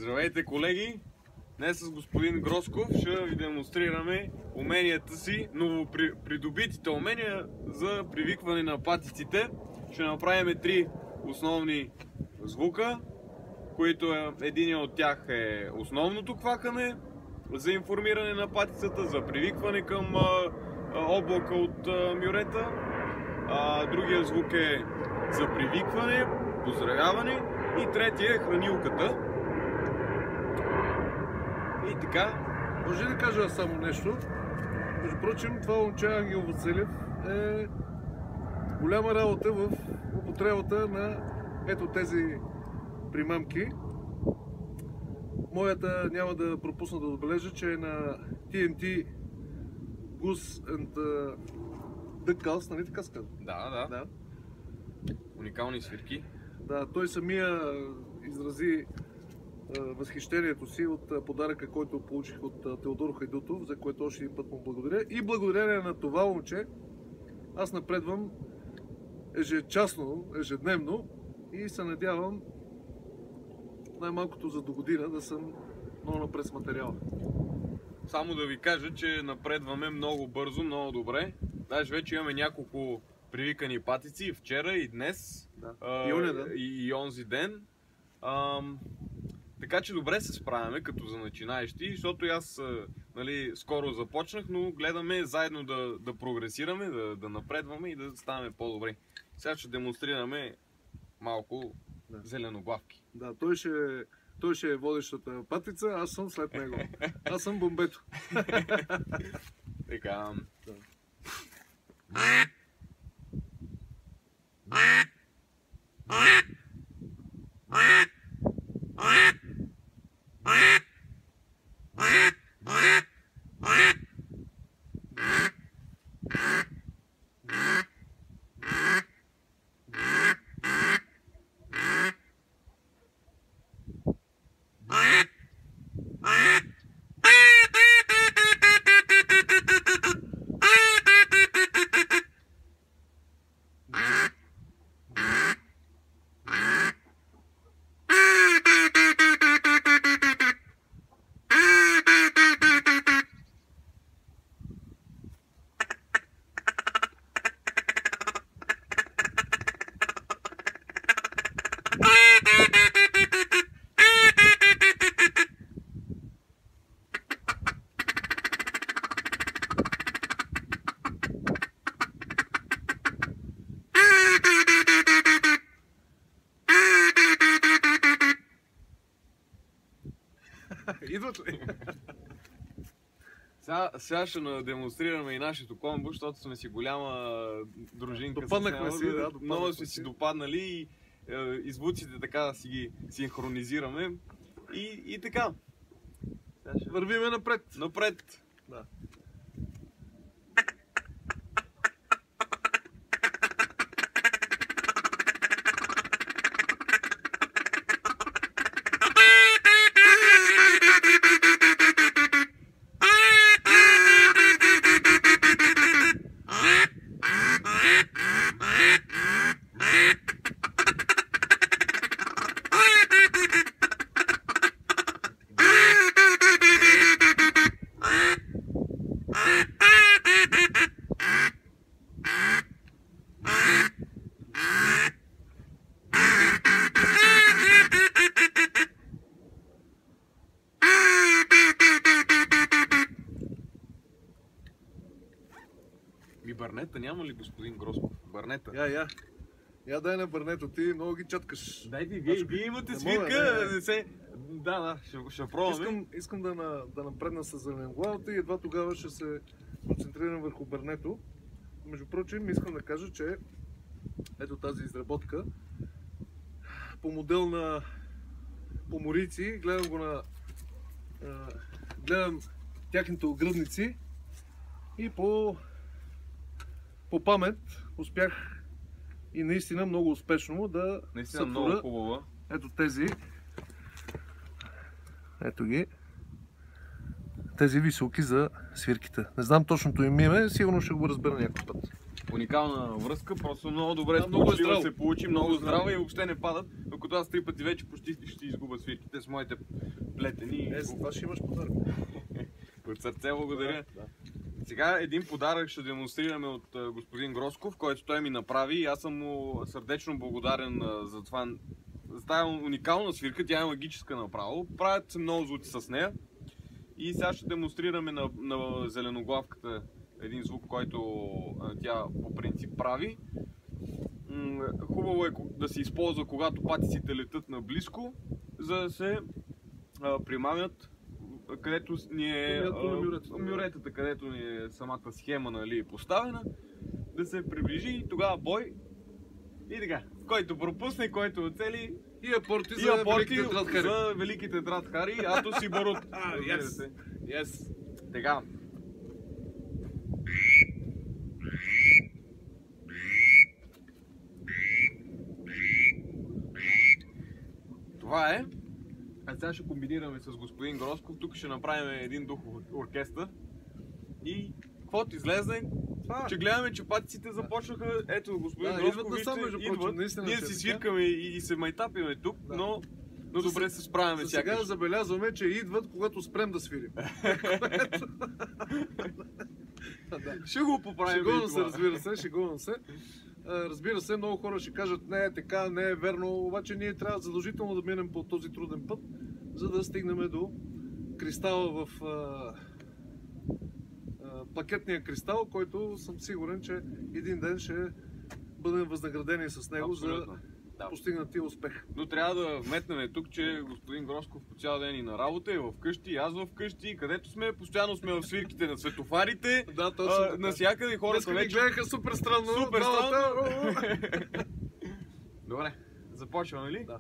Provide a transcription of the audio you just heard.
Здравейте, колеги! Днес с господин Гросков ще ви демонстрираме уменията си, новопридобитите умения за привикване на патиците. Ще направим три основни звука, които един от тях е основното квакане за информиране на патицата, за привикване към облака от мюрета. Другия звук е за привикване, поздравяване и третия е хранилката. И така. Може да кажа само нещо. Между прочим, това момче Ангел Василев е голяма работа в употребата на ето тези примамки. Моята няма да пропусна да отбележа, че е на TNT Goose and Duck Calls, нали така ска? Да. Уникални свирки. Да, той самия изрази възхищението си от подаръка, който получих от Теодор Хайдутов, за което още един път му благодаря. И благодарение на това момче, аз напредвам ежечасно, ежедневно и се надявам най-малкото за до година да съм много напред с материала. Само да ви кажа, че напредваме много бързо, много добре. Даже вече имаме няколко привикани патици и вчера, и днес, и онзи ден. Така че добре се справяме като за начинаещи, защото аз скоро започнах, но гледаме заедно да прогресираме, да напредваме и да ставаме по-добри. Сега ще демонстрираме малко зеленоглавки. Да, той ще е водещата патица, аз съм след него. Аз съм бомбето. Така. Идват ли? Сега ще демонстрираме и нашето комбо, защото сме си голяма дружинка. Допаднахме си, много сме си допаднали и звуците така да си ги синхронизираме. И така. Вървиме напред. Напред. Да. И барнета няма ли, господин Гросков? Барнета. Я дай на барнето, ти много ги чаткаш. Дайте, вие имате свирка. Да, ще пробваме. Искам да напредна с зеленоглавата и едва тогава ще се концентрирам върху барнето. Между прочим, искам да кажа, че ето тази изработка по модел на поморийци, гледам тяхните огръдници и по памет успях и наистина много успешно да сътворя ето тези. Ето ги. Тези високи за свирките. Не знам точното им име, сигурно ще го разбера някой път. уникална връзка, просто много добре Да, много е да здраво. се получи, много Много здраво здраво. и въобще не падат, докато аз 3 пъти вече почти ще изгубя свирките с моите плетени. За това ще имаш подарък. От сърце благодаря. Да. Сега един подарък ще демонстрираме от господин Гросков, който той ми направи и аз съм му сърдечно благодарен за това. За тази уникална свирка, тя е магическа направо. Правят се много звуци с нея. И сега ще демонстрираме на зеленоглавката един звук, който тя по принцип прави. Хубаво е да се използва, когато патиците летат наблизко, за да се примамят където ни е мюретата, където ни е самата схема, нали, поставена, да се приближи и тогава бой. И така, който пропусне, който оцели, И апорти за великите дратхари, ато си барут. Yes. Така. Това е. А сега ще комбинираме с господин Гросков. Тук ще направим един духов оркестър. И каквото излезе, че гледаме, че патиците започнаха. Ето, господин Гросков, вижте, ние си свиркаме и се майтапиме тук, но добре се справяме сякаш. Сега забелязваме, че идват, когато спрем да свирим. Ще го поправим. Шегувам се, разбира се, шегувам се. Разбира се, много хора ще кажат, не е така, не е верно, обаче ние трябва задължително да минем по този труден път, за да стигнем до кристала в пакетния кристал, който съм сигурен, че един ден ще бъдем възнаградени с него. Абсолютно. За постигнатия успех. Но трябва да вметнем тук, че господин Гросков по цял ден и на работа, и вкъщи, и аз вкъщи, където сме, постоянно сме в свирките на светофарите. Да, точно. Навсякъде хората вече гледаха супер странно. Супер странно. Добре, започваме ли? Да.